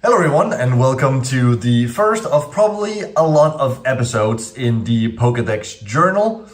Hello everyone and welcome to the first of probably a lot of episodes in the Pokédex journal.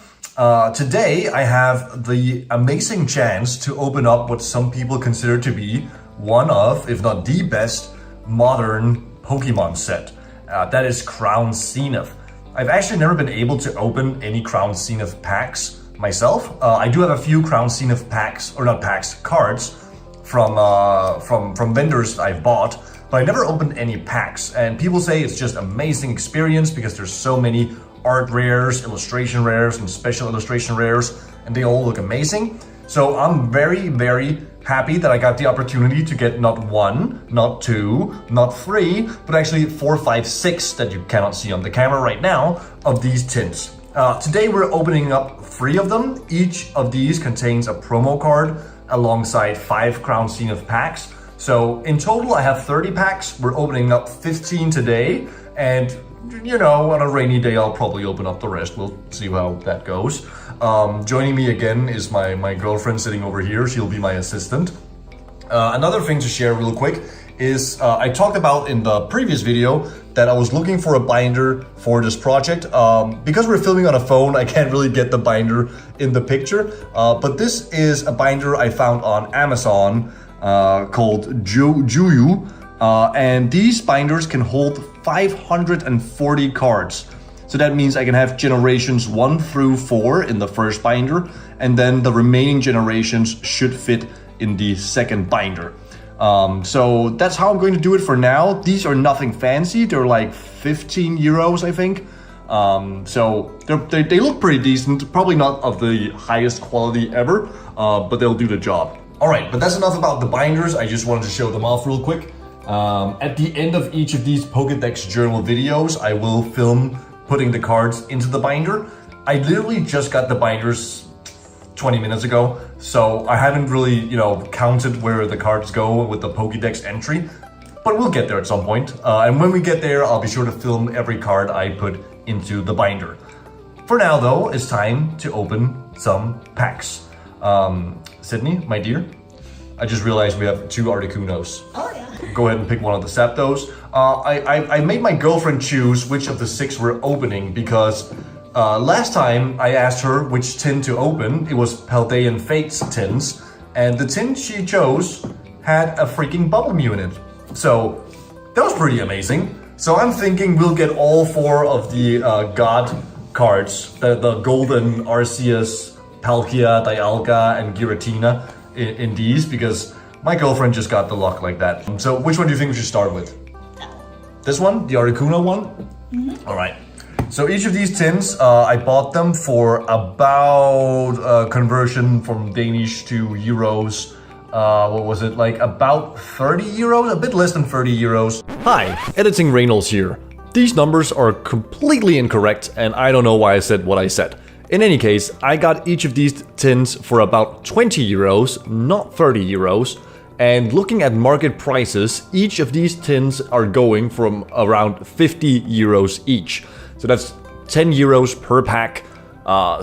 Today I have the amazing chance to open up what some people consider to be one of, if not the best, modern Pokémon set. That is Crown Zenith. I've actually never been able to open any Crown Zenith packs myself. I do have a few Crown Zenith packs, or not packs, cards from vendors I've bought, but I never opened any packs. And people say it's just amazing experience because there's so many art rares, illustration rares, and special illustration rares, and they all look amazing. So I'm very, very happy that I got the opportunity to get not one, not two, not three, but actually 4, 5, 6 that you cannot see on the camera right now of these tints. Today we're opening up 3 of them. Each of these contains a promo card alongside 5 Crown Zenith packs. So in total I have 30 packs. We're opening up 15 today, and you know, on a rainy day I'll probably open up the rest. We'll see how that goes. Joining me again is my girlfriend sitting over here. She'll be my assistant. Another thing to share real quick is I talked about in the previous video that I was looking for a binder for this project. Because we're filming on a phone, I can't really get the binder in the picture, but this is a binder I found on Amazon called Juyu, and these binders can hold 540 cards. So that means I can have generations 1 through 4 in the first binder, and then the remaining generations should fit in the second binder. So that's how I'm going to do it for now. These are nothing fancy. They're like 15 euros, I think. So they look pretty decent. Probably not of the highest quality ever, but they'll do the job. All right, but that's enough about the binders. I just wanted to show them off real quick. At the end of each of these Pokédex journal videos, I will film putting the cards into the binder. I literally just got the binders 20 minutes ago, so I haven't really, counted where the cards go with the Pokédex entry, but we'll get there at some point. And when we get there, I'll be sure to film every card I put into the binder. For now, though, it's time to open some packs. Sydney, my dear, I just realized we have 2 Articunos. Oh yeah. Go ahead and pick one of the Zapdos. I made my girlfriend choose which of the 6 we're opening because last time I asked her which tin to open. It was Paldean Fates tins, and the tin she chose had a freaking Bubble Mew in it. So that was pretty amazing. So I'm thinking we'll get all 4 of the God cards, the Golden Arceus, Palkia, Dialga, and Giratina in these, because my girlfriend just got the luck like that. So which one do you think we should start with? This one? The Articuno one? Mm-hmm. All right. So each of these tins, I bought them for about conversion from Danish to euros. What was it, like about 30 euros? A bit less than 30 euros. Hi, Editing Rejnols here. These numbers are completely incorrect, and I don't know why I said what I said. In any case, I got each of these tins for about 20 euros, not 30 euros. And looking at market prices, each of these tins are going from around 50 euros each. So that's 10 euros per pack.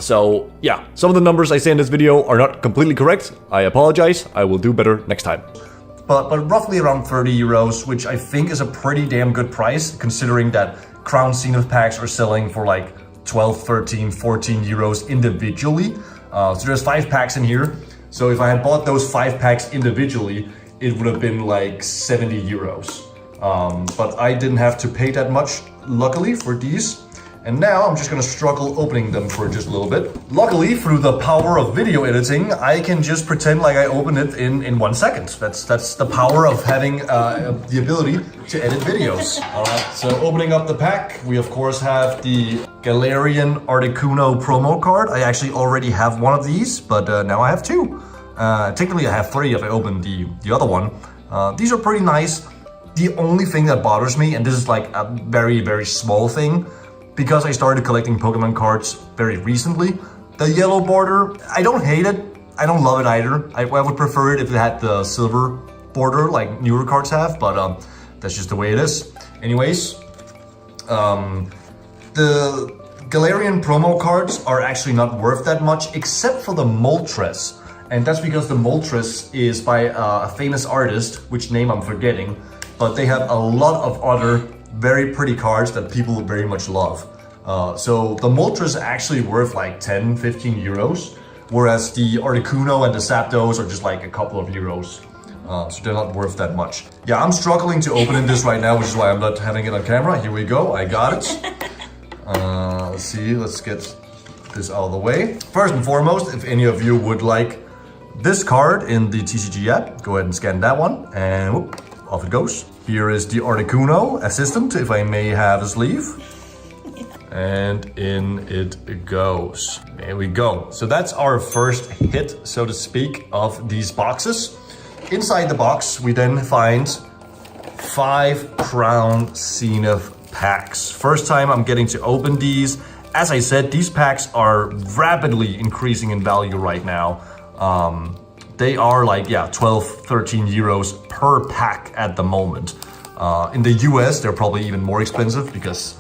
So yeah, some of the numbers I say in this video are not completely correct. I apologize. I will do better next time. But roughly around 30 euros, which I think is a pretty damn good price, considering that Crown Zenith packs are selling for like 12, 13, 14 euros individually. So there's 5 packs in here. So if I had bought those 5 packs individually, it would have been like 70 euros. But I didn't have to pay that much, luckily, for these. And now I'm just gonna struggle opening them for just a little bit. Luckily, through the power of video editing, I can just pretend like I opened it in 1 second. That's the power of having the ability to edit videos. All right, so opening up the pack, we of course have the Galarian Articuno promo card. I actually already have one of these, but now I have 2. Technically I have 3 if I open the other one. These are pretty nice. The only thing that bothers me, and this is like a very, very small thing, because I started collecting Pokemon cards very recently, the yellow border, I don't hate it, I don't love it either. I would prefer it if it had the silver border like newer cards have, but that's just the way it is. Anyways, the Galarian promo cards are actually not worth that much, except for the Moltres. And that's because the Moltres is by a famous artist, which name I'm forgetting, but they have a lot of other very pretty cards that people very much love. So the Moltres is actually worth like 10, 15 euros, whereas the Articuno and the Zapdos are just like a couple of euros. So they're not worth that much. Yeah, I'm struggling to open this right now, which is why I'm not having it on camera. Here we go, I got it. Let's see, let's get this out of the way. First and foremost, if any of you would like this card in the TCG app, go ahead and scan that one, and whoop, off it goes. Here is the Articuno Assistant, if I may have a sleeve. And in it goes. There we go. So that's our first hit, so to speak, of these boxes. Inside the box, we then find 5 Crown Zenith packs. First time I'm getting to open these. As I said, these packs are rapidly increasing in value right now. They are like, yeah, 12, 13 euros per pack at the moment. In the US, they're probably even more expensive because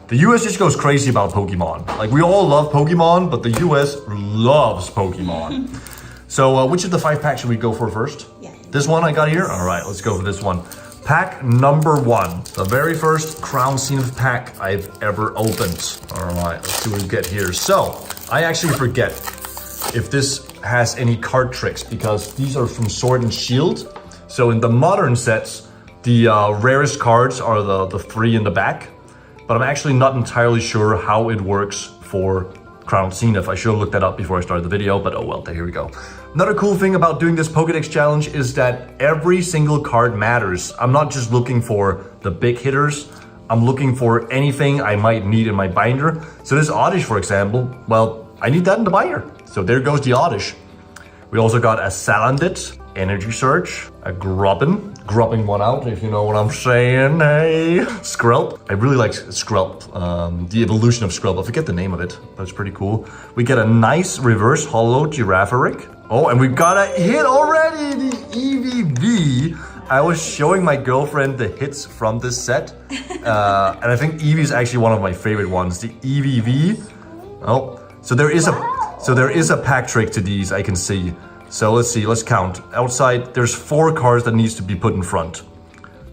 the US just goes crazy about Pokemon. Like, we all love Pokemon, but the US loves Pokemon. So which of the 5 packs should we go for first? Yeah. This one I got here? All right, let's go for this one. Pack number 1. The very first Crown Zenith pack I've ever opened. All right, let's see what we get here. So, I actually forget if this has any card tricks because these are from Sword and Shield. So in the modern sets, the rarest cards are the 3 in the back. But I'm actually not entirely sure how it works for Crown Zenith. I should have looked that up before I started the video, but oh well, here we go. Another cool thing about doing this Pokédex challenge is that every single card matters. I'm not just looking for the big hitters. I'm looking for anything I might need in my binder. So this Oddish, for example, well, I need that in the binder. So there goes the Oddish. We also got a Salandit, Energy Surge, a grubbing one out, if you know what I'm saying. Hey, Skrelp. I really like Skrelp, the evolution of Skrelp. I forget the name of it, but it's pretty cool. We get a nice reverse holo Girafarig. Oh, and we got a hit already, the EVV. I was showing my girlfriend the hits from this set, and I think Eevee is actually one of my favorite ones, the EVV. Oh, so there is a pack trick to these, I can see. So let's see, let's count. Outside, there's 4 cards that needs to be put in front.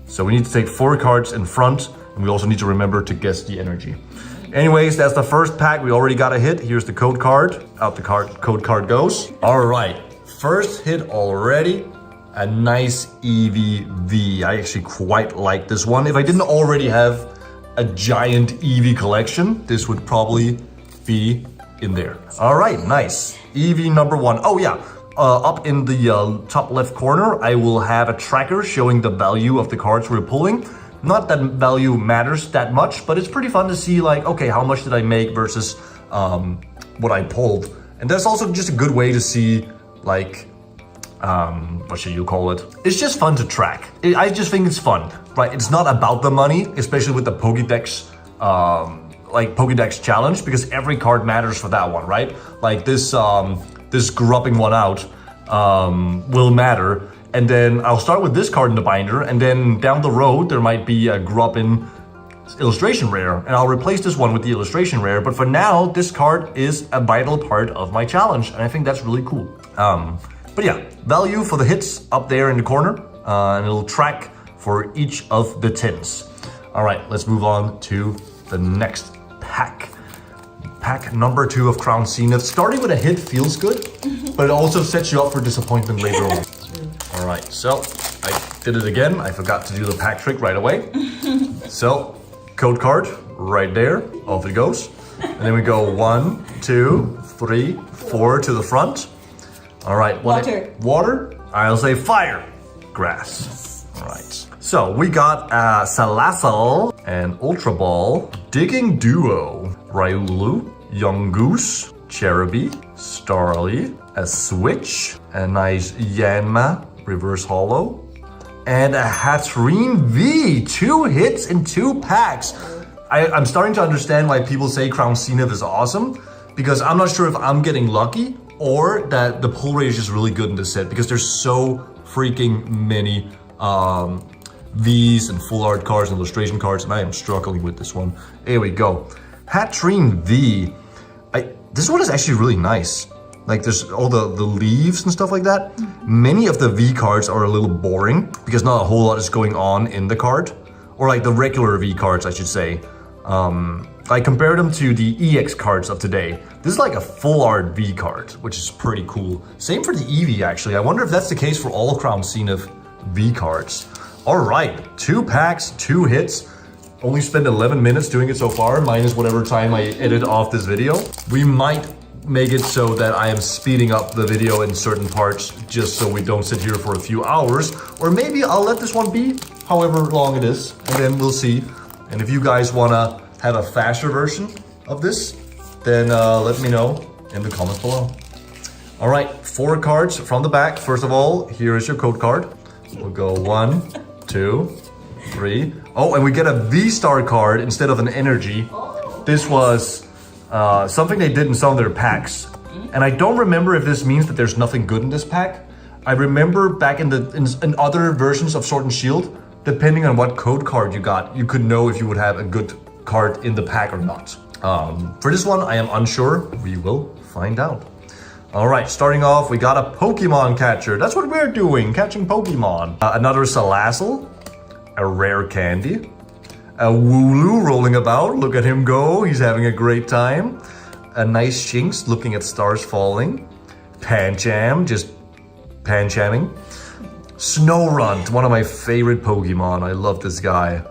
So we need to take 4 cards in front, and we also need to remember to guess the energy. Anyways, that's the first pack. We already got a hit. Here's the code card. Out the code card goes. All right, first hit already. A nice EVV. I actually quite like this one. If I didn't already have a giant EV collection, this would probably be in there. All right, nice. EV number 1. Oh yeah. Up in the top left corner, I will have a tracker showing the value of the cards we're pulling. Not that value matters that much, but it's pretty fun to see like, okay, how much did I make versus what I pulled. And that's also just a good way to see like, what should you call it? It's just fun to track. I just think it's fun, right? It's not about the money, especially with the Pokédex, like Pokédex challenge, because every card matters for that one, right? Like this, this grubbing one out will matter. And then I'll start with this card in the binder, and then down the road, there might be a grubbing illustration rare, and I'll replace this one with the illustration rare. But for now, this card is a vital part of my challenge, and I think that's really cool. But yeah, value for the hits up there in the corner, and it'll track for each of the tins. All right, let's move on to the next pack. Pack number 2 of Crown Zenith. Starting with a hit feels good, but it also sets you up for disappointment later on. All right, so I did it again. I forgot to do the pack trick right away. So, code card right there. Off it goes. And then we go 1, 2, 3, 4 to the front. All right. Water. Water. I'll say fire. Grass. All right. So we got Salazzle and Ultra Ball, Digging Duo, Riolu, Young Goose, Cherubi, Starly, a Switch, a nice Yanma, Reverse Holo, and a Hatterene V. 2 hits in 2 packs. I'm starting to understand why people say Crown Zenith is awesome, because I'm not sure if I'm getting lucky or that the pull rate is just really good in this set, because there's so freaking many V's and full art cards and illustration cards, and I am struggling with this one. Here we go. Hatterene V. This one is actually really nice. Like there's all the leaves and stuff like that. Many of the V cards are a little boring because not a whole lot is going on in the card. Or like the regular V cards, I should say. I compared them to the EX cards of today. This is like a full art V card, which is pretty cool. Same for the EV actually. I wonder if that's the case for all Crown Zenith V cards. All right, 2 packs, 2 hits. Only spent 11 minutes doing it so far, minus whatever time I edit off this video. We might make it so that I am speeding up the video in certain parts just so we don't sit here for a few hours. Or maybe I'll let this one be however long it is, and then we'll see. And if you guys wanna have a faster version of this, then let me know in the comments below. All right, 4 cards from the back. First of all, here is your code card. We'll go 1, 2, 3. Oh, and we get a V-Star card instead of an energy. This was something they did in some of their packs. And I don't remember if this means that there's nothing good in this pack. I remember back in other versions of Sword and Shield, depending on what code card you got, you could know if you would have a good card in the pack or not. For this one, I am unsure. We will find out. All right, starting off, we got a Pokemon catcher. That's what we're doing, catching Pokemon. Another Salazzle, a rare candy, a Wooloo rolling about. Look at him go, he's having a great time. A nice Shinx looking at stars falling. Pancham, just panchamming. Snorunt, one of my favorite Pokemon. I love this guy.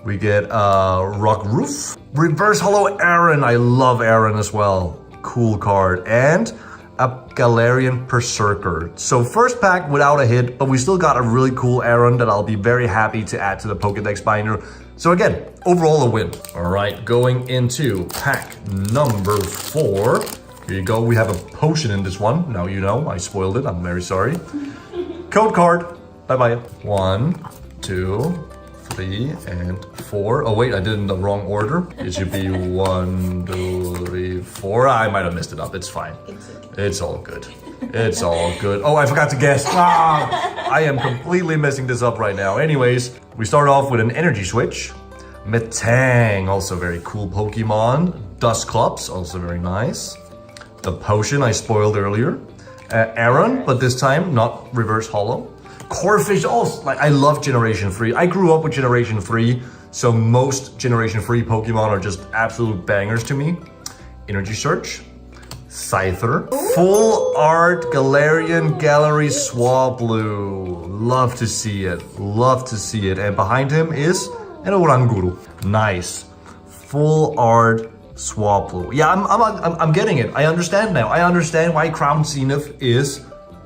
We get Rockruff. Reverse Holo Aaron. I love Aaron as well. Cool card. And a Galarian Berserker. So first pack without a hit, but we still got a really cool Aaron that I'll be very happy to add to the Pokédex binder. So again, overall a win. All right, going into pack number 4. Here you go. We have a potion in this one. Now you know. I spoiled it. I'm very sorry. Code card. Bye-bye. 1, 2, 3, and 4. Oh wait, I did it in the wrong order. It should be 1, 2, 3, 4. I might have messed it up. It's fine. It's all good. It's all good. Oh, I forgot to guess. I am completely messing this up right now. Anyways, we start off with an energy switch. Metang, also very cool Pokemon. Dusclops, also very nice. The potion I spoiled earlier. Aaron, but this time not reverse holo. Corphish, also, like I love Generation 3. I grew up with Generation 3, so most Generation 3 Pokemon are just absolute bangers to me. Energy Search. Scyther. Full art Galarian Gallery Swablu. Love to see it. Love to see it. And behind him is an Oranguru. Nice. Full art Swablu. Yeah, I'm getting it. I understand now. I understand why Crown Zenith is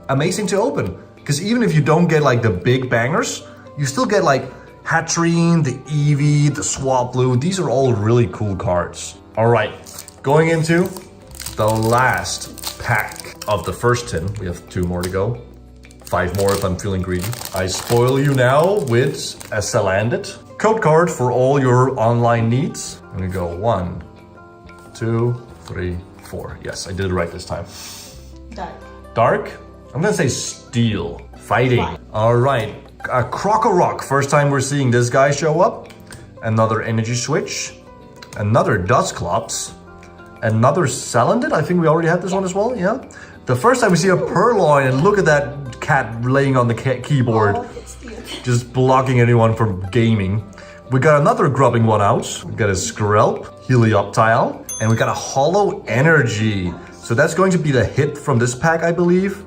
amazing to open. Because even if you don't get like the big bangers, you still get like Hatterene, the Eevee, the Swablu. These are all really cool cards. All right, going into the last pack of the first 10. We have 2 more to go. 5 more if I'm feeling greedy. I spoil you now with a Salandit. Code card for all your online needs. I'm gonna go 1, 2, 3, 4. Yes, I did it right this time. Dark. Dark? I'm gonna say steel. Fighting. All right, a Krokorok. First time we're seeing this guy show up. Another energy switch. Another Dusclops. Another Salandit. I think we already had this one as well, yeah? The first time we see a Purloin, and look at that cat laying on the keyboard. Oh, it's cute. Just blocking anyone from gaming. We got another grubbing one out. We got a Skrelp, Helioptile, and we got a Holo Energy. So that's going to be the hit from this pack, I believe.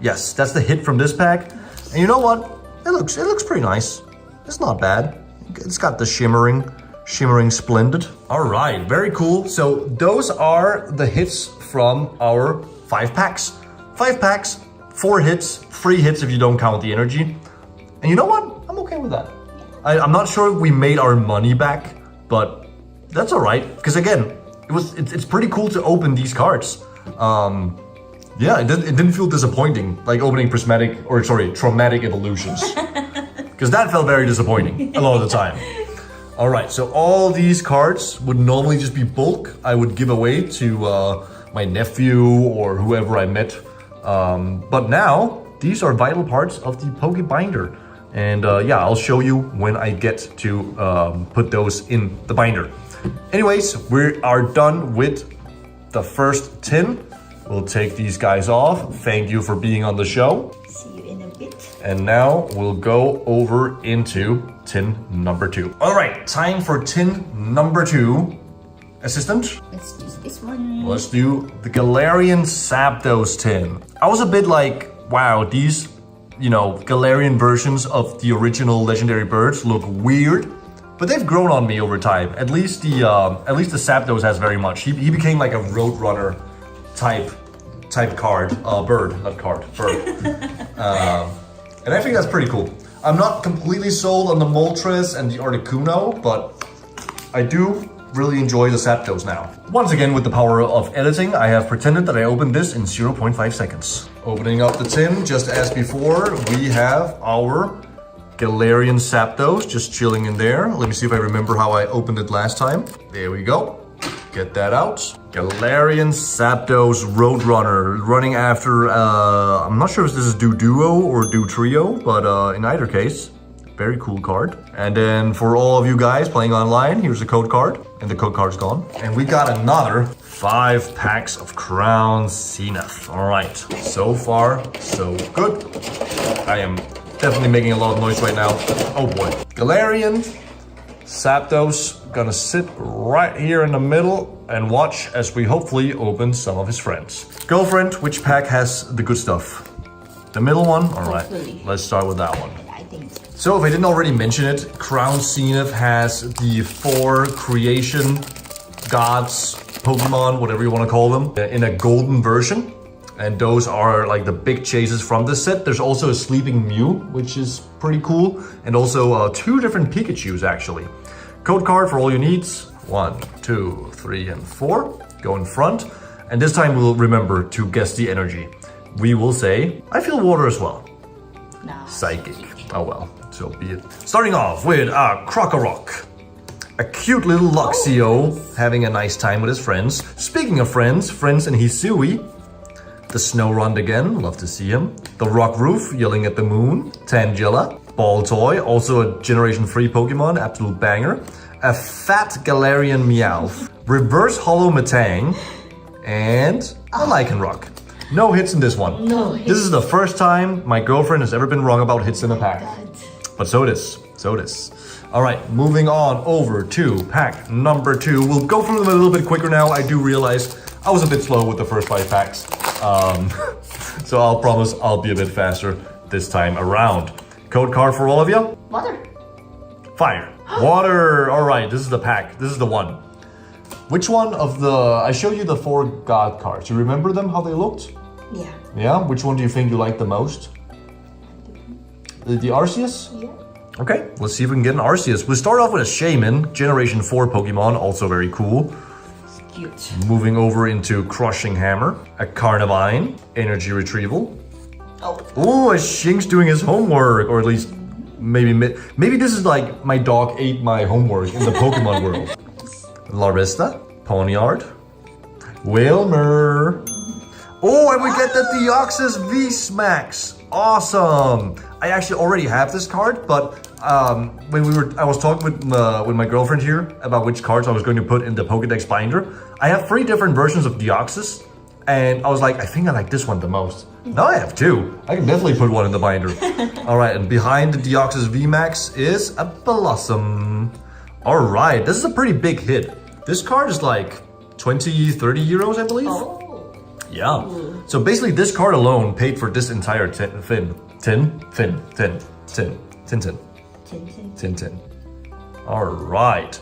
Yes, that's the hit from this pack. And you know what? It looks pretty nice. It's not bad. It's got the shimmering splendid. All right, very cool. So those are the hits from our 5 packs. 5 packs, 4 hits, 3 hits if you don't count the energy. And you know what? I'm okay with that. I'm not sure if we made our money back, but that's all right. Because again, it's pretty cool to open these cards. Yeah, it didn't feel disappointing, like opening traumatic evolutions. Because that felt very disappointing a lot of the time. All right, so all these cards would normally just be bulk. I would give away to my nephew or whoever I met. But now, these are vital parts of the Poke Binder. And yeah, I'll show you when I get to put those in the binder. Anyways, we are done with the first tin. We'll take these guys off. Thank you for being on the show. See you in a bit. And now we'll go over into tin number 2. All right, time for tin number 2. Assistant? Let's use this one. Let's do the Galarian Zapdos tin. I was a bit like, wow, these, Galarian versions of the original legendary birds look weird, but they've grown on me over time. At least the Zapdos has very much. He became like a Roadrunner type card, bird. And I think that's pretty cool. I'm not completely sold on the Moltres and the Articuno, but I do really enjoy the Zapdos now. Once again, with the power of editing, I have pretended that I opened this in 0.5 seconds. Opening up the tin, just as before, we have our Galarian Zapdos just chilling in there. Let me see if I remember how I opened it last time. There we go. Get that out. Galarian Zapdos Roadrunner, running after, I'm not sure if this is Duo or Trio, but in either case, very cool card. And then for all of you guys playing online, here's the code card. And the code card's gone. And we got another 5 packs of Crown Zenith. All right, so far, so good. I am definitely making a lot of noise right now. Oh boy. Galarian Zapdos gonna sit right here in the middle and watch as we hopefully open some of his friends. Girlfriend, which pack has the good stuff? The middle one? All right, let's start with that one. I think so. So if I didn't already mention it, Crown Zenith has the 4 creation gods, Pokemon, whatever you want to call them, in a golden version. And those are like the big chases from this set. There's also a Sleeping Mew, which is pretty cool. And also 2 different Pikachus, actually. Code card for all your needs. 1, 2, 3, and 4. Go in front. And this time we'll remember to guess the energy. We will say, I feel water as well. Nah. Psychic. Oh well, so be it. Starting off with a Krokorok. A cute little Luxio having a nice time with his friends. Speaking of friends in Hisui. The Snorunt again, love to see him. The Rock Roof, yelling at the moon. Tangela. Baltoy, also a Generation 3 Pokemon, absolute banger. A fat Galarian Meowth. Reverse Hollow Metang. And a Lycanroc. No hits in this one. No hits. This is the first time my girlfriend has ever been wrong about hits in a pack. God. But so it is. All right, moving on over to pack number 2. We'll go through them a little bit quicker now. I do realize I was a bit slow with the first 5 packs. So I'll promise I'll be a bit faster this time around. Code card for all of you? Water. Fire. Water. All right, this is the pack. This is the one. Which one of the... I showed you the 4 god cards. You remember them, how they looked? Yeah. Yeah? Which one do you think you like the most? The Arceus? Yeah. Okay, let's see if we can get an Arceus. We'll start off with a Shaman, Generation 4 Pokemon, also very cool. Cute. Moving over into Crushing Hammer, a Carnivine, Energy Retrieval. Oh. Ooh, a Shink's doing his homework, or at least maybe this is like my dog ate my homework in the Pokemon world. Larista, Ponyard, Wilmer. Oh, and we get the Deoxys V-Smax. Awesome. I actually already have this card, but when I was talking with my girlfriend here about which cards I was going to put in the Pokédex binder. I have 3 different versions of Deoxys, and I was like, I think I like this one the most. Now I have 2. I can definitely put one in the binder. All right, and behind the Deoxys VMAX is a Blossom. All right, this is a pretty big hit. This card is like 20, 30 euros, I believe. Oh. Yeah. So basically this card alone paid for this entire tin. All right.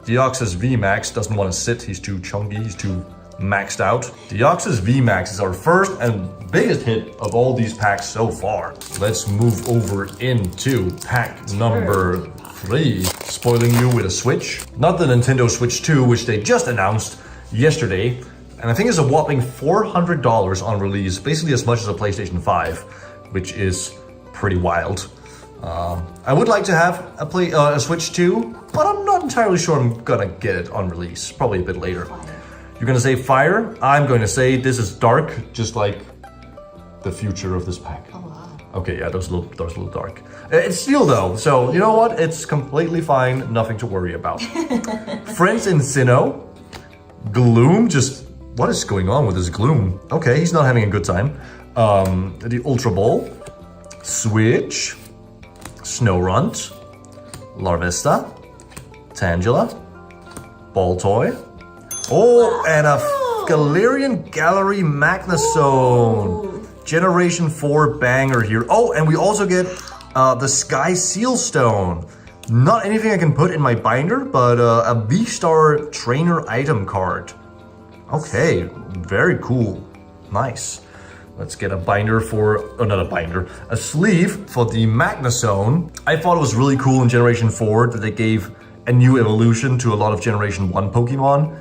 Deoxys VMAX doesn't want to sit. He's too chunky. He's too maxed out. Deoxys VMAX is our first and biggest hit of all these packs so far. Let's move over into pack number 3. Spoiling you with a Switch. Not the Nintendo Switch 2, which they just announced yesterday. And I think it's a whopping $400 on release. Basically as much as a PlayStation 5, which is pretty wild. I would like to have a Switch 2, but I'm not entirely sure I'm gonna get it on release. Probably a bit later. You're gonna say fire. I'm going to say this is dark, just like the future of this pack. Oh, wow. Okay, yeah, those a little dark. It's steel though, so you know what? It's completely fine. Nothing to worry about. Friends in Sinnoh. Gloom just What is going on with this gloom? Okay, he's not having a good time. The Ultra Ball, Switch, Snorunt, Larvesta, Tangela, Ball Toy. Oh, and a Galarian Gallery Magnezone. Generation 4 banger here. Oh, and we also get the Sky Seal Stone. Not anything I can put in my binder, but a V-Star Trainer item card. Okay, very cool. Nice. Let's get a binder for, oh, not a binder, a sleeve for the Magnezone. I thought it was really cool in Generation 4 that they gave a new evolution to a lot of Generation 1 Pokemon.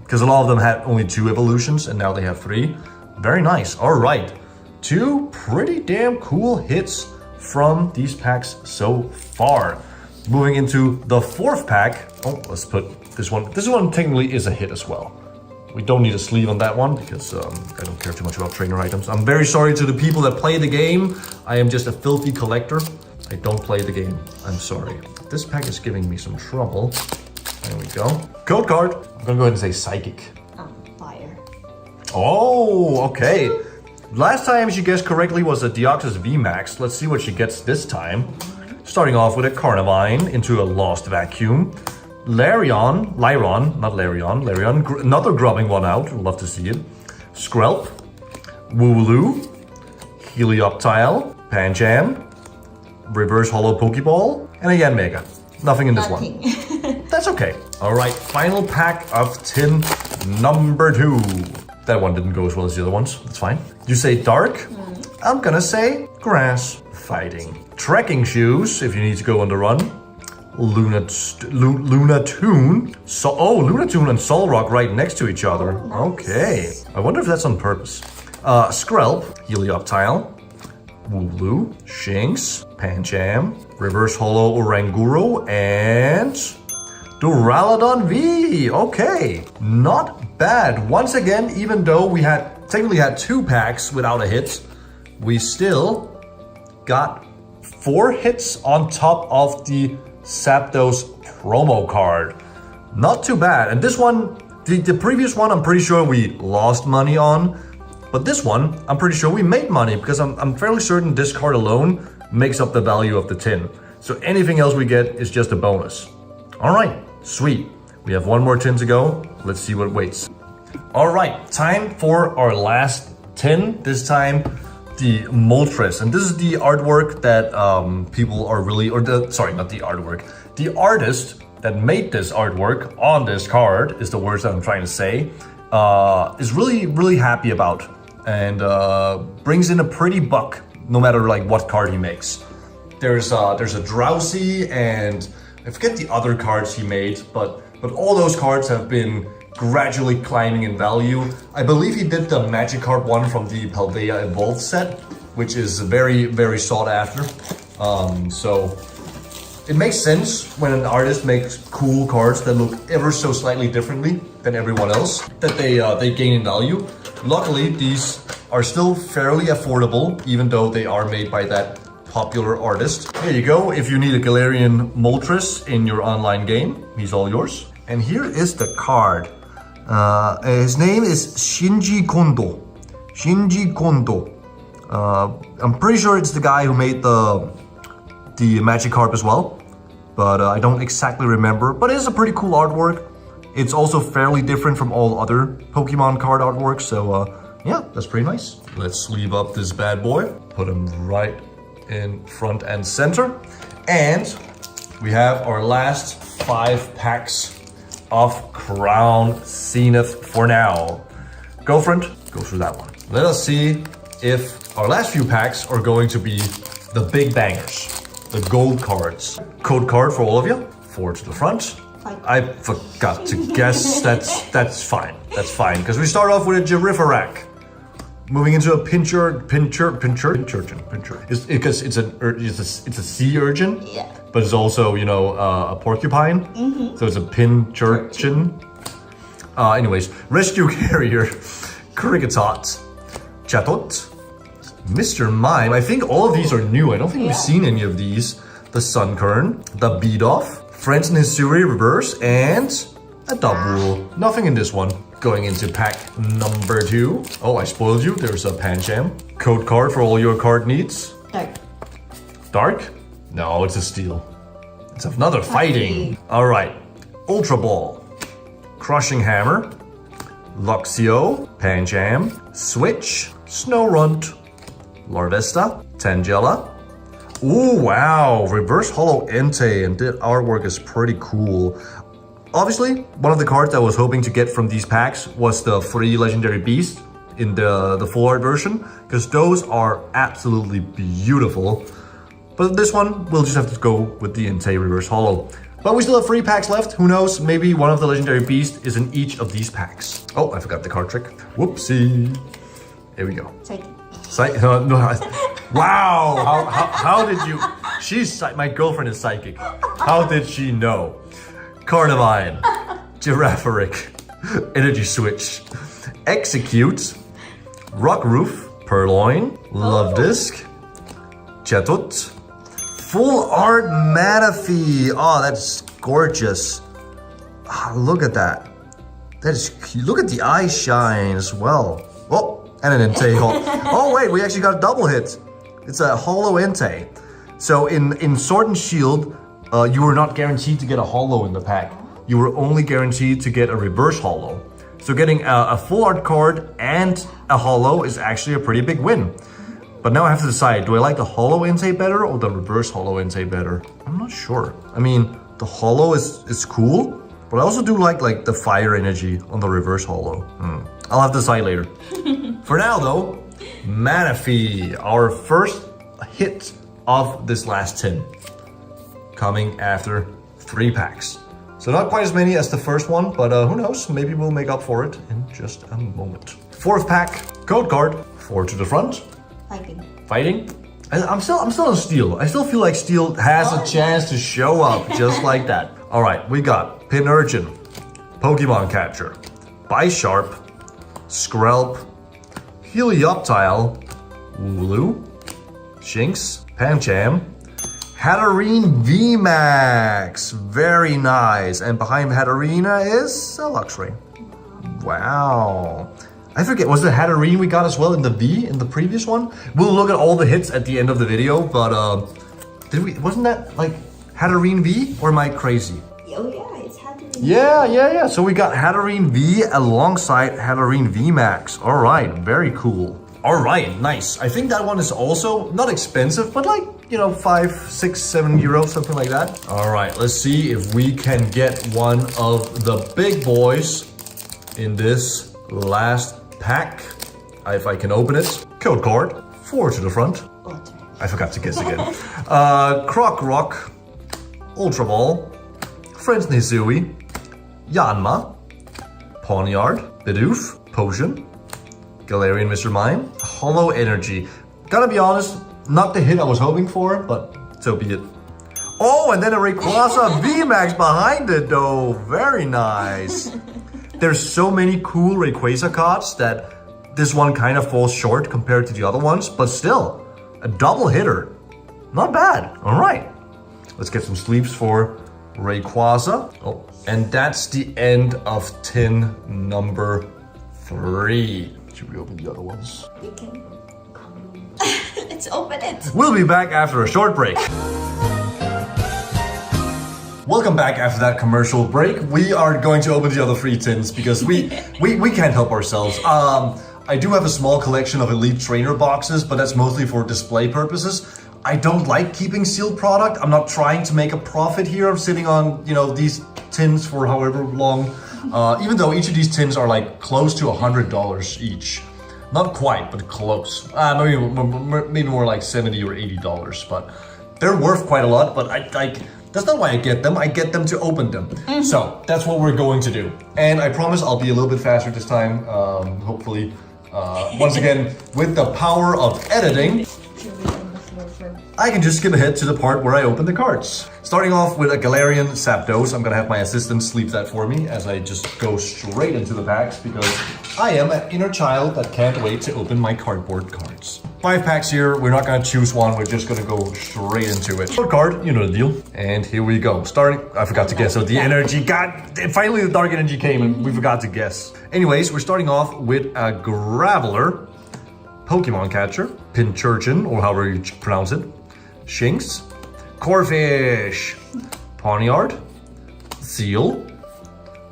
Because a lot of them had only 2 evolutions and now they have 3. Very nice. All right. 2 pretty damn cool hits from these packs so far. Moving into the 4th pack. Oh, let's put this one. This one technically is a hit as well. We don't need a sleeve on that one because I don't care too much about trainer items. I'm very sorry to the people that play the game. I am just a filthy collector. I don't play the game. I'm sorry. This pack is giving me some trouble. There we go. Code card. I'm gonna go ahead and say Psychic. Fire. Oh, okay. Last time she guessed correctly was a Deoxys VMAX. Let's see what she gets this time. Starting off with a Carnivine into a Lost Vacuum. Larion, another grubbing one out. Love to see it. Skrelp, Wooloo, Helioptile, Pancham, Reverse Hollow Pokeball, and a Yanmega. Nothing in this one. That's okay. All right, final pack of tin number 2. That one didn't go as well as the other ones. That's fine. You say dark? I'm gonna say grass. Fighting. Trekking shoes, if you need to go on the run. Lunatoon. Lunatoon and Solrock right next to each other. Nice. Okay. I wonder if that's on purpose. Skrelp, Helioptile, Wooloo, Shinx, Pancham, Reverse Hollow Oranguro, and Duraludon V. Okay. Not bad. Once again, even though we technically had 2 packs without a hit, we still got 4 hits on top of the Zapdos promo card. Not too bad. And this one, the previous one, I'm pretty sure we lost money on. But this one, I'm pretty sure we made money because I'm fairly certain this card alone makes up the value of the tin. So anything else we get is just a bonus. All right, sweet. We have 1 more tin to go. Let's see what waits. All right, time for our last tin. This time, the Moltres, and this is the artwork that people are really, sorry, not the artwork. The artist that made this artwork on this card is the words that I'm trying to say. Is really, really happy about, and brings in a pretty buck no matter like what card he makes. There's a Drowsy, and I forget the other cards he made, but all those cards have been gradually climbing in value. I believe he did the Magikarp one from the Paldea Evolved set, which is very, very sought after. So it makes sense when an artist makes cool cards that look ever so slightly differently than everyone else, that they gain in value. Luckily, these are still fairly affordable, even though they are made by that popular artist. There you go. If you need a Galarian Moltres in your online game, he's all yours. And here is the card. His name is Shinji Kondo. Shinji Kondo. I'm pretty sure it's the guy who made the Magikarp as well, but I don't exactly remember. But it's a pretty cool artwork. It's also fairly different from all other Pokemon card artworks, so yeah, that's pretty nice. Let's sleeve up this bad boy. Put him right in front and center. And we have our last 5 packs of Crown Zenith for now. Girlfriend, go through that one. Let us see if our last few packs are going to be the big bangers, the gold cards. Code card for all of you. 4 to the front. I forgot to guess. That's fine. That's fine because we start off with a Girafarak. Moving into a Pincurchin. Because it's a sea urchin. Yeah. But it's also, you know, a porcupine. So it's a Pincurchin. Anyways, Rescue Carrier, Kricketot, Chatot, Mr. Mime. I think all of these are new. I don't think we've seen any of these. The Sunkern, the Beadoff, Friends in Hisuri Reverse, and a Double. Nothing in this one. Going into pack number 2. Oh, I spoiled you. There's a Pancham. Code card for all your card needs. Dark. Dark? No, it's a steel. It's another fighting. All right. Ultra Ball. Crushing Hammer. Luxio. Pancham. Switch. Snorunt. Larvesta. Tangela. Ooh, wow. Reverse Hollow Entei, and the artwork is pretty cool. Obviously, one of the cards I was hoping to get from these packs was the 3 Legendary Beast in the full art version, because those are absolutely beautiful. But this one, we'll just have to go with the Entei Reverse Hollow. But we still have 3 packs left. Who knows? Maybe one of the Legendary Beast is in each of these packs. Oh, I forgot the card trick. Whoopsie. Here we go. No, wow. How did you? My girlfriend is psychic. How did she know? Carnivine, Giraffaric, Energy Switch, Execute, Rock Roof, Purloin, Love Disc, Chetut, Full Art Manaphy. Oh, that's gorgeous. Look at that. Look at the eye shine as well. Oh, and an Entei Holo. Oh wait, we actually got a double hit. It's a Holo Entei. So in Sword and Shield, you were not guaranteed to get a holo in the pack. You were only guaranteed to get a reverse holo. So getting a full art card and a holo is actually a pretty big win. But now I have to decide, do I like the holo Entei better or the reverse holo Entei better? I'm not sure. I mean, the holo is cool, but I also do like the fire energy on the reverse holo. I'll have to decide later. For now though, Manaphy, our first hit of this last tin. Coming after 3 packs. So not quite as many as the first one, but who knows, maybe we'll make up for it in just a moment. 4th pack, code card, 4 to the front. Fighting? I'm still on steel. I still feel like steel has a chance to show up just like that. All right, we got Pinurchin, Pokemon Capture, Bisharp, Skrelp, Helioptile, Wooloo, Shinx, Pancham, Hatterene VMAX, very nice. And behind Hatterene is a Luxray. Wow. I forget, was it Hatterene we got as well in the V in the previous one? We'll look at all the hits at the end of the video, but wasn't that like Hatterene V, or am I crazy? Oh yeah, it's Hatterene. Yeah. So we got Hatterene V alongside Hatterene VMAX. All right, very cool. All right, nice. I think that one is also not expensive, but like, 5, 6, 7 euros, something like that. All right, let's see if we can get one of the big boys in this last pack. If I can open it. Code card, 4 to the front. I forgot to guess again. Croc Rock, Ultra Ball, Friends Nisui, Yanma, Pawniard, Bidoof, Potion, Galarian Mr. Mime, Holo Energy. Gotta be honest, not the hit I was hoping for, but so be it. Oh, and then a Rayquaza VMAX behind it though. Very nice. There's so many cool Rayquaza cards that this one kind of falls short compared to the other ones, but still, a double hitter. Not bad. All right. Let's get some sleeps for Rayquaza. Oh, and that's the end of tin number 3. Should we open the other ones? We can. Let's open it. We'll be back after a short break. Welcome back after that commercial break. We are going to open the other 3 tins because we can't help ourselves. I do have a small collection of Elite Trainer boxes, but that's mostly for display purposes. I don't like keeping sealed product. I'm not trying to make a profit here. I'm sitting on, these tins for however long. Even though each of these tins are like close to $100 each. Not quite, but close. Maybe more like $70 or $80, but they're worth quite a lot. But that's not why I get them. I get them to open them. So that's what we're going to do. And I promise I'll be a little bit faster this time. Hopefully, once again, with the power of editing, I can just skip ahead to the part where I open the cards. Starting off with a Galarian Zapdos. I'm gonna have my assistant sleep that for me as I just go straight into the packs because I am an inner child that can't wait to open my cardboard cards. 5 packs here. We're not gonna choose one. We're just gonna go straight into it. Short card, you know the deal. And here we go. Starting, I forgot to guess. So the energy, finally the dark energy came and we forgot to guess. Anyways, we're starting off with a Graveler, Pokemon Catcher, Pinchurchin, or however you pronounce it, Shinx, Corphish, Pawniard, Seal,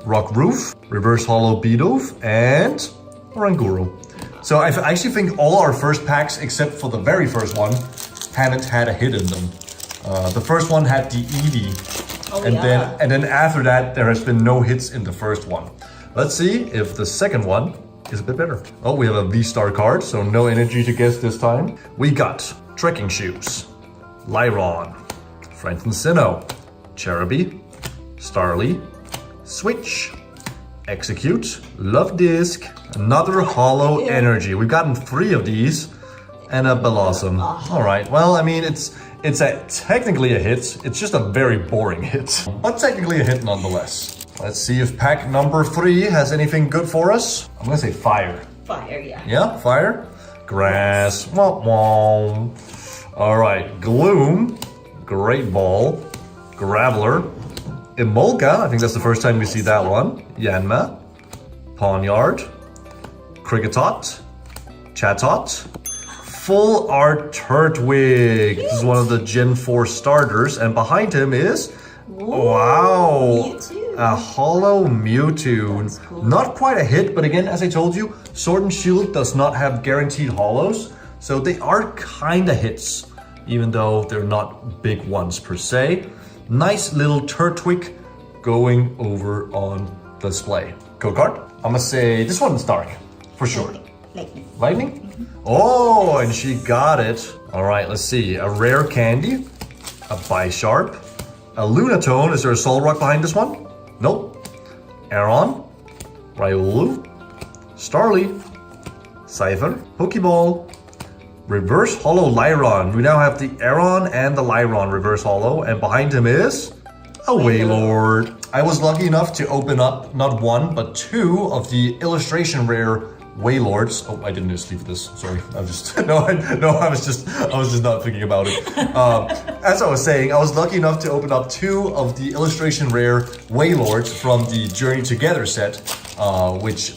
Rock Roof, Reverse Hollow Bidoof, and Oranguru. So I actually think all our first packs, except for the very first one, haven't had a hit in them. The first one had the Eevee, and then after that, there has been no hits in the first one. Let's see if the second one is a bit better. Oh, we have a V-Star card, so no energy to guess this time. We got Trekking Shoes, Lyron, Franklin Sinnoh, Cherubi, Starly, Switch, Execute, Love Disc, another Hollow Energy. We've gotten 3 of these, and a Blossom. All right, well, I mean, it's technically a hit. It's just a very boring hit, but technically a hit nonetheless. Let's see if pack number 3 has anything good for us. I'm gonna say fire. Fire, yeah. Yeah, fire. Grass. Womp womp. All right, Gloom, Great Ball, Graveler, Emolga, I think that's the first time we see that one. Yanma, Pawniard, Kricketot, Chatot, Full Art Turtwig. This is one of the Gen 4 starters, and behind him is, wow, Mewtwo. a Hollow Mewtwo. Cool. Not quite a hit, but again, as I told you, Sword and Shield does not have guaranteed hollows, so they are kinda hits, even though they're not big ones per se. Nice little Turtwig going over on display. Code card. I'm gonna say this one's dark, for sure. Lightning. Lightning? Oh, and she got it. All right, let's see. A rare candy, a Bisharp, a Lunatone. Is there a Solrock behind this one? Nope. Aron, Riolu, Starly, Scyther, Pokeball, Reverse Hollow Lyron. We now have the Aron and the Lyron Reverse Hollow, and behind him is a Wailord. I was lucky enough to open up not 1 but 2 of the illustration rare Wailords. Oh, I didn't just leave this. Sorry, I'm just I was just not thinking about it. As I was saying, I was lucky enough to open up 2 of the illustration rare Wailords from the Journey Together set, which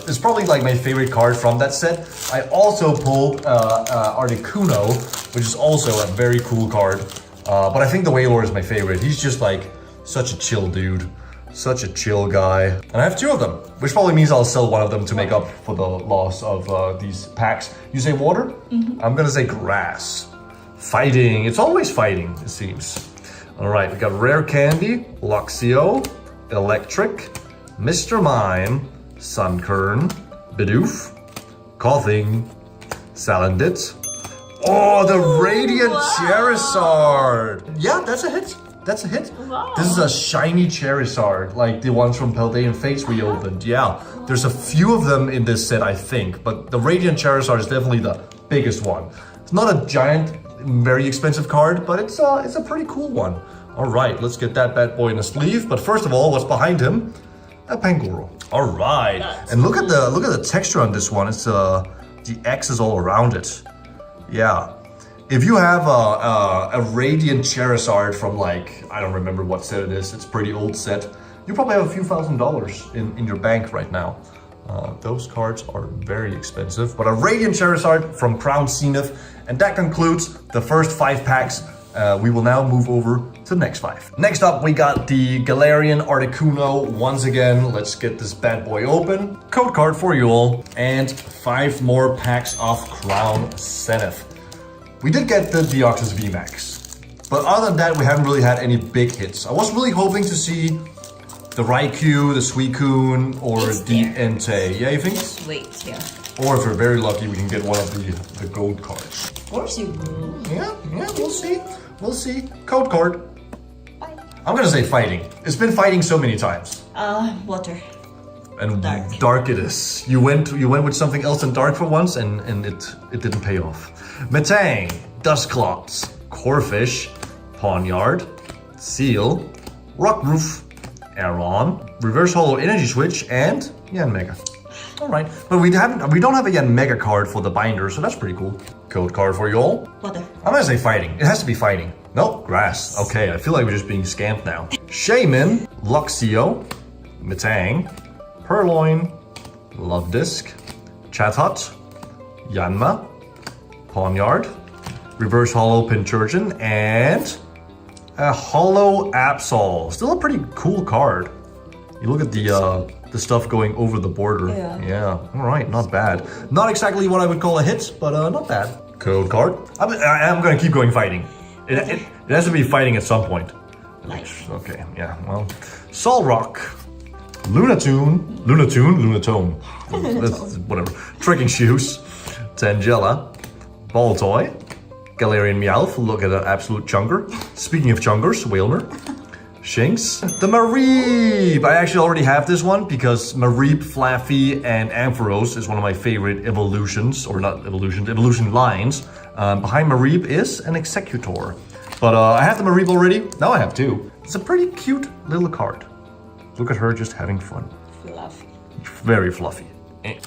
is probably like my favorite card from that set. I also pulled Articuno, which is also a very cool card. But I think the Wailord is my favorite. He's just like such a chill dude. Such a chill guy. And I have 2 of them, which probably means I'll sell one of them to make up for the loss of these packs. You say water? I'm gonna say grass. Fighting. It's always fighting, it seems. All right, we got Rare Candy, Luxio, Electric, Mr. Mime, Sunkern, Bidoof, Koffing, Salandit. Oh, the Radiant Charizard. Yeah, that's a hit. That's a hit. Wow. This is a shiny Charizard, like the ones from Paldean Fates we opened. Yeah, there's a few of them in this set, I think, but the Radiant Charizard is definitely the biggest one. It's not a giant, very expensive card, but it's a pretty cool one. All right, let's get that bad boy in a sleeve. But first of all, what's behind him? A Pangoro. All right, and look at the texture on this one. It's the X is all around it. Yeah. If you have a Radiant Charizard from like, I don't remember what set it is, it's a pretty old set, you probably have a few $1,000s in your bank right now. Those cards are very expensive, but a Radiant Charizard from Crown Zenith, and that concludes the first 5 packs. We will now move over to the next 5. Next up, we got the Galarian Articuno once again. Let's get this bad boy open. Code card for you all, and 5 more packs of Crown Zenith. We did get the Deoxys VMAX, but other than that, we haven't really had any big hits. I was really hoping to see the Raikou, the Suicune, or the Entei. Yeah, you think? Just wait here. Or if we're very lucky, we can get one of the gold cards. Of course you will. Yeah, we'll see. We'll see. Code card. Bye. I'm gonna say fighting. It's been fighting so many times. Water. And Dark. dark it is. You went with something else than dark for once, and it didn't pay off. Metang, Dusclops, Corphish, Pawniard, Seal, Rock Roof, Aron, Reverse Hollow Energy Switch, and Yanmega. All right, but we don't have a Yanmega card for the binder, so that's pretty cool. Code card for you all. Water. I'm gonna say fighting. It has to be fighting. Nope, grass. Okay, I feel like we're just being scammed now. Shaman, Luxio, Metang, Purloin, Love Disc, Chatot, Yanma, Pawnyard, Reverse Hollow Pinchurchin, and a Hollow Absol. Still a pretty cool card. You look at the stuff going over the border. Yeah. All right, not bad. Not exactly what I would call a hit, but not bad. Code card. I'm gonna keep going fighting. It has to be fighting at some point. Nice. Okay, yeah, well. Solrock, Lunatone, that's whatever. Trekking Shoes, Tangela, Baltoy, Galarian Meowth, look at that absolute chunker. Speaking of chunkers, Whalmer, Shinx, the Mareep. I actually already have this one because Mareep, Flaffy, and Ampharos is one of my favorite evolutions, or not evolutions, evolution lines. Behind Mareep is an Executor. But I have the Mareep already, now I have two. It's a pretty cute little card. Look at her just having fun. Fluffy. Very fluffy.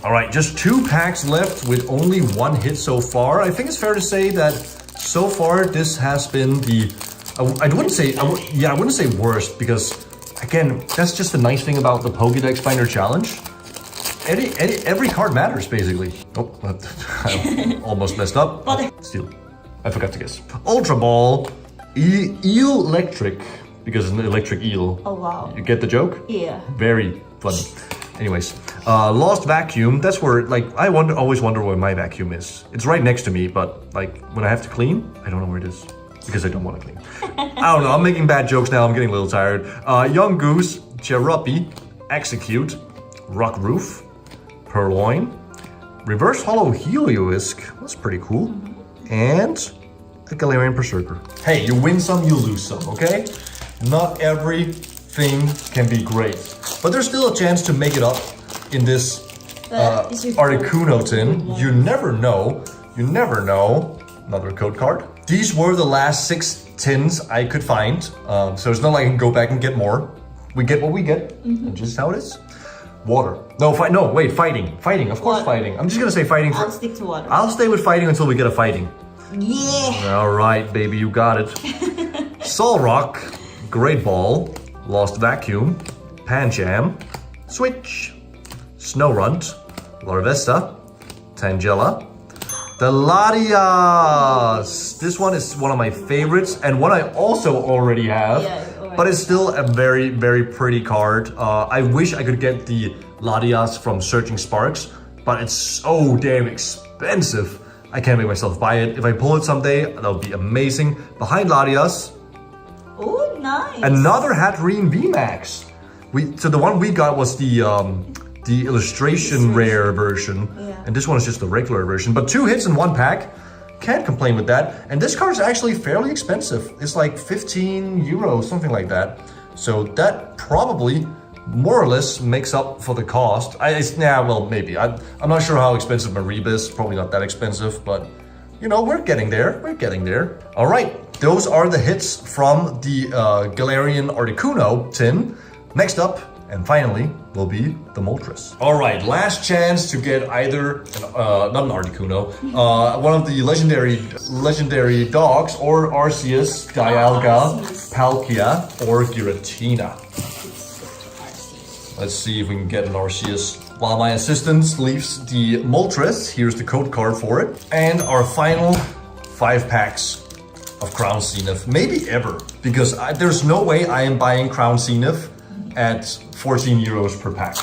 All right, just 2 packs left with only 1 hit so far. I think it's fair to say that so far this has been the, I wouldn't say worst, because again, that's just the nice thing about the Pokédex Finder Challenge. Every card matters basically. Oh, I almost messed up. Steal. I forgot to guess. Ultra Ball, Electric, because it's an electric eel. Oh wow. You get the joke? Yeah. Very funny. Anyways, Lost Vacuum. That's where, like, I always wonder where my vacuum is. It's right next to me, but like when I have to clean, I don't know where it is because I don't want to clean. I don't know. I'm making bad jokes now. I'm getting a little tired. Young Goose, Cheruppy, Execute, Rock Roof, Purloin, Reverse Hollow Heliolisk. That's pretty cool. And a Galarian Berserker. Hey, you win some, you lose some. Okay. Not everything can be great, but there's still a chance to make it up in this Articuno tin. You never know. You never know. Another code card. These were the last 6 tins I could find, so it's not like I can go back and get more. We get what we get. That's just how it is. Water. No, wait, fighting. Fighting, of course, fighting. I'm just gonna say fighting. I'll stick to water. I'll stay with fighting until we get a fighting. Yeah. All right, baby, you got it. Solrock, Great Ball, Lost Vacuum, Pancham, Switch, Snorunt, Larvesta, Tangela, the Latias. This one is one of my favorites and one I also already have, but it's still a very, very pretty card. I wish I could get the Latias from Searching Sparks, but it's so damn expensive. I can't make myself buy it. If I pull it someday, that would be amazing. Behind Latias, Oh, nice. another Hatterene VMAX. So the one we got was the illustration rare version, and this one is just the regular version. But 2 hits in 1 pack, can't complain with that. And this card is actually fairly expensive. It's like 15 euros, something like that. So that probably more or less makes up for the cost. Well, maybe. I'm not sure how expensive Mareep is. Probably not that expensive, but you know, we're getting there. We're getting there. All right, those are the hits from the Galarian Articuno tin. Next up, and finally, will be the Moltres. All right, last chance to get either, not an Articuno, one of the legendary dogs, or Arceus, Dialga, Palkia, or Giratina. Let's see if we can get an Arceus. While my assistant leaves the Moltres, here's the code card for it. And our final 5 packs of Crown Zenith, maybe ever, because there's no way I am buying Crown Zenith at 14 euros per pack.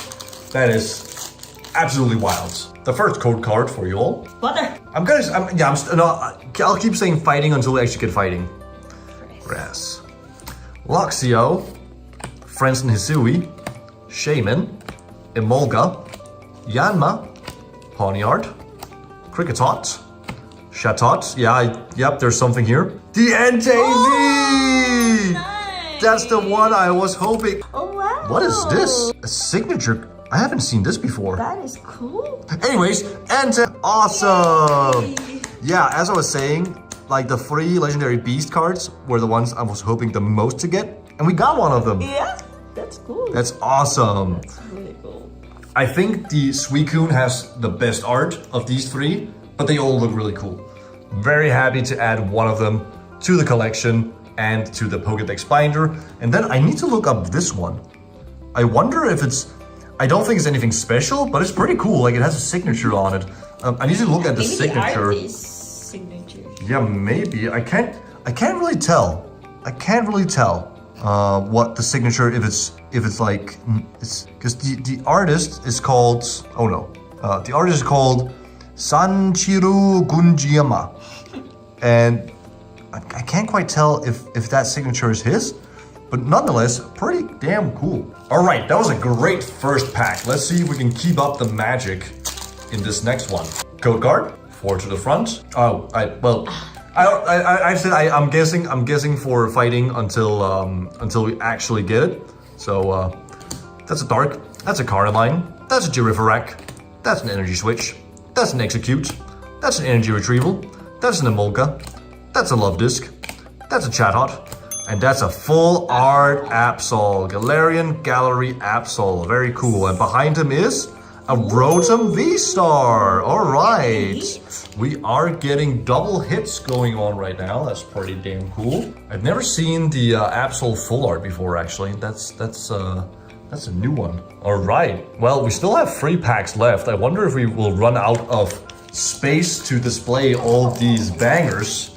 That is absolutely wild. The first code card for you all. Water. I'll keep saying fighting until we actually get fighting. Grass. Luxio, Friends and Hisui, Shaman, Emolga, Yanma, Pawniard, Kricketot, Chatot. Yep, there's something here. The Entei! Oh, nice. That's the one I was hoping. Oh wow. What is this? A signature? I haven't seen this before. That is cool. Anyways, Entei, awesome. Yay. Yeah, as I was saying, like the 3 legendary beast cards were the ones I was hoping the most to get, and we got one of them. Yeah, that's cool. That's awesome. That's really cool. I think the Suicune has the best art of these 3, but they all look really cool. Very happy to add one of them to the collection and to the Pokédex binder. And then I need to look up this one. I wonder if it's, I don't think it's anything special, but it's pretty cool. Like it has a signature on it. I need to look at the signature. Signature. Yeah, maybe. I can't really tell. I can't really tell what the signature, if it's like, it's because the artist is called, oh no. The artist is called Sanchiru Gunjiyama. And I can't quite tell if that signature is his, but nonetheless, pretty damn cool. All right, that was a great first pack. Let's see if we can keep up the magic in this next one. Code card, 4 to the front. Oh, I'm guessing for fighting until we actually get it. So that's a Dark, that's a Carnivine, that's a Girafarak, that's an Energy Switch, that's an Execute, that's an Energy Retrieval, that's an Emolga, that's a Love Disc, that's a Chatot, and that's a full art Absol, Galarian Gallery Absol. Very cool. And behind him is a Rotom V-Star. All right. We are getting double hits going on right now. That's pretty damn cool. I've never seen the Absol full art before, actually. That's a new one. All right. Well, we still have 3 packs left. I wonder if we will run out of space to display all these bangers.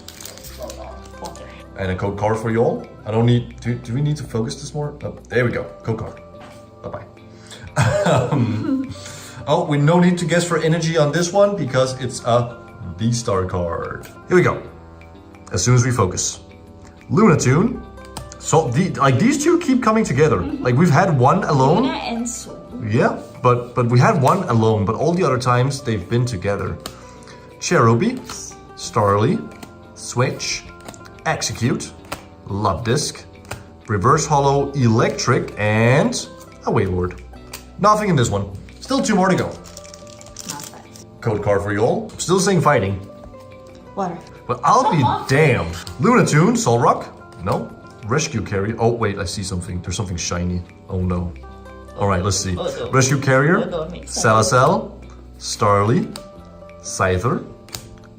And a code card for you all. I don't need, do we need to focus this more? Oh, there we go, code card. Bye-bye. Oh, we no need to guess for energy on this one because it's a V-Star card. Here we go. As soon as we focus. Lunatune. So these two keep coming together. Like we've had one alone. Luna and Sol. Yeah, but we had one alone, but all the other times they've been together. Cherubi, Starly, Switch, Execute, Love Disc, Reverse Hollow, Electric, and a Wayward. Nothing in this one. Still 2 more to go. Not bad. Code card for you all. Still saying fighting. Water. But I'll be damned. Lunatune, Solrock. No. Rescue Carrier. Oh, wait, I see something. There's something shiny. Oh no. All right, let's see. Rescue Carrier, Salasal, Starly, Scyther,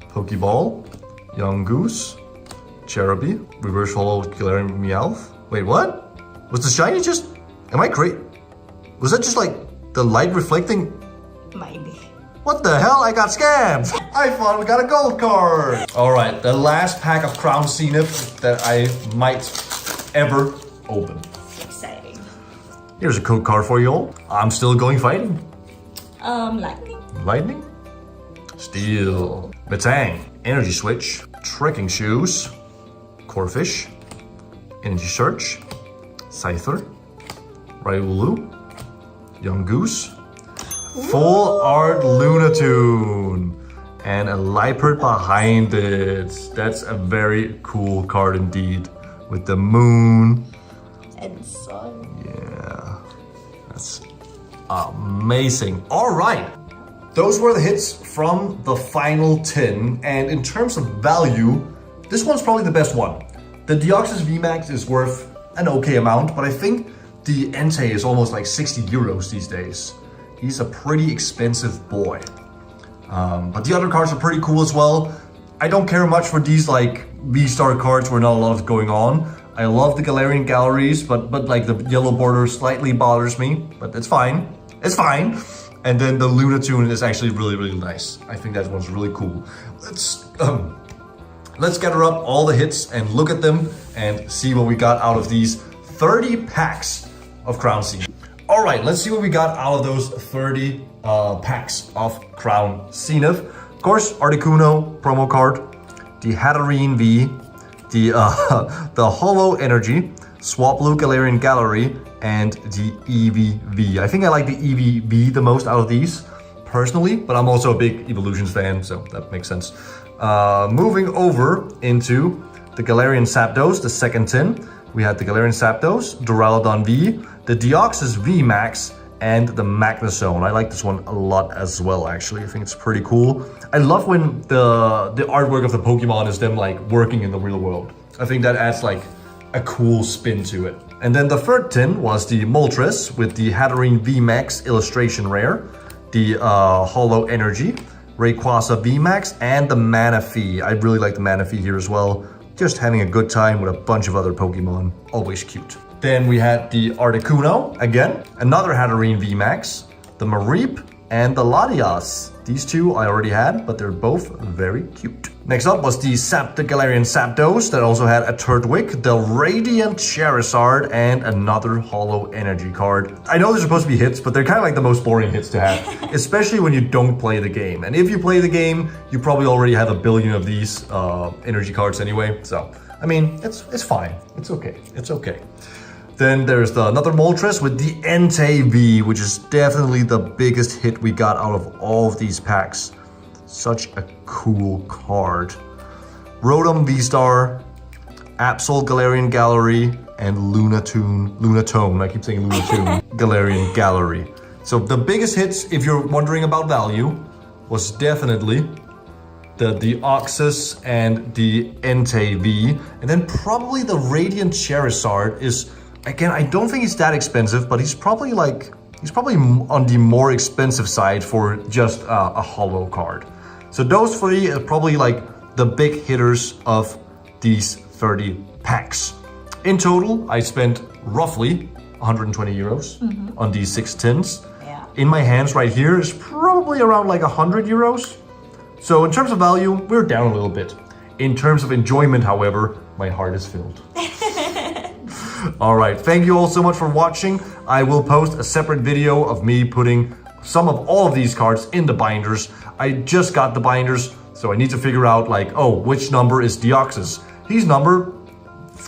Pokeball, Young Goose, Cherubi, Reverse Hollow, Galarian Meowth. Wait, what? Was the shiny just... Am I great? Was that just like the light reflecting? Maybe. What the hell? I got scammed! I thought we got a gold card! Alright, the last pack of Crown Zenith that I might ever open. Exciting. Here's a code card for you all. I'm still going fighting. Lightning. Lightning? Steel. Metang. Energy Switch. Trekking Shoes. Corphish, Energy Search, Scyther, Riolu, Young Goose, Full Art Lunatune, and a Liepard behind it. That's a very cool card indeed, with the moon. And sun. Yeah, that's amazing. All right, those were the hits from the final 10, and in terms of value, this one's probably the best one. The Deoxys VMAX is worth an okay amount, but I think the Entei is almost like 60 euros these days. He's a pretty expensive boy. But the other cards are pretty cool as well. I don't care much for these like V-Star cards where not a lot is going on. I love the Galarian Galleries, but like the yellow border slightly bothers me, but it's fine. It's fine. And then the Lunatune is actually really, really nice. I think that one's really cool. Let's gather up all the hits and look at them and see what we got out of these 30 packs of Crown Zenith. All right, let's see what we got out of those 30 packs of Crown Zenith. Of course, Articuno promo card, the Hatterene V, the Holo Energy, Swablu Galarian Gallery, and the EVV. I think I like the EVV the most out of these, personally, but I'm also a big Evolutions fan, so that makes sense. Moving over into the Galarian Zapdos, the second tin. We had the Galarian Zapdos, Duraludon V, the Deoxys VMAX, and the Magnezone. I like this one a lot as well, actually. I think it's pretty cool. I love when the artwork of the Pokemon is them like working in the real world. I think that adds like a cool spin to it. And then the third tin was the Moltres with the Hatterene VMAX illustration rare, the Holo Energy, Rayquaza VMAX, and the Manaphy. I really like the Manaphy here as well. Just having a good time with a bunch of other Pokemon. Always cute. Then we had the Articuno again, another Hatterene VMAX, the Mareep, and the Latias. These two I already had, but they're both very cute. Next up was the Galarian Zapdos that also had a Turtwig, the Radiant Charizard, and another Holo Energy card. I know they're supposed to be hits, but they're kind of like the most boring hits to have, especially when you don't play the game. And if you play the game, you probably already have a billion of these energy cards anyway. So, I mean, it's fine. It's okay. It's okay. Then there's another Moltres with the Entei V, which is definitely the biggest hit we got out of all of these packs. Such a cool card. Rotom V-Star, Absol Galarian Gallery, and Lunatone. I keep saying Lunatone. Galarian Gallery. So the biggest hits, if you're wondering about value, was definitely the Deoxys and the Entei V. And then probably the Radiant Charizard is... Again, I don't think he's that expensive, but he's probably on the more expensive side for just a holo card. So those three are probably like the big hitters of these 30 packs. In total, I spent roughly 120 euros on these 6 tins. Yeah. In my hands right here is probably around like 100 euros. So in terms of value, we're down a little bit. In terms of enjoyment, however, my heart is filled. Alright, thank you all so much for watching. I will post a separate video of me putting some of all of these cards in the binders. I just got the binders, so I need to figure out like, oh, which number is Deoxys? He's number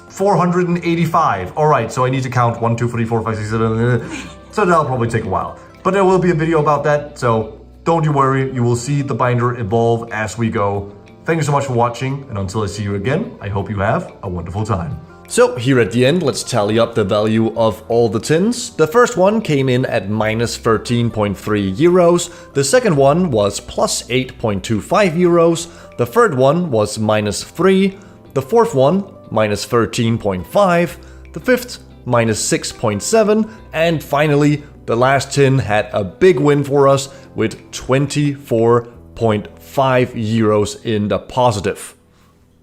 485. Alright, so I need to count 1, 2, 3, 4, 5, 6, 7, so that'll probably take a while. But there will be a video about that, so don't you worry, you will see the binder evolve as we go. Thank you so much for watching, and until I see you again, I hope you have a wonderful time. So here at the end, let's tally up the value of all the tins. The first one came in at minus 13.3 euros. The second one was plus 8.25 euros. The third one was minus 3. The fourth one, minus 13.5. The fifth, minus 6.7. And finally, the last tin had a big win for us with 24.5 euros in the positive.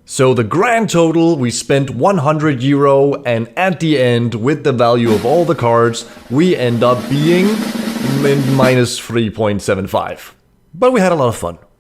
So the grand total, we spent 100 euro, and at the end, with the value of all the cards, we end up being minus 3.75. But we had a lot of fun.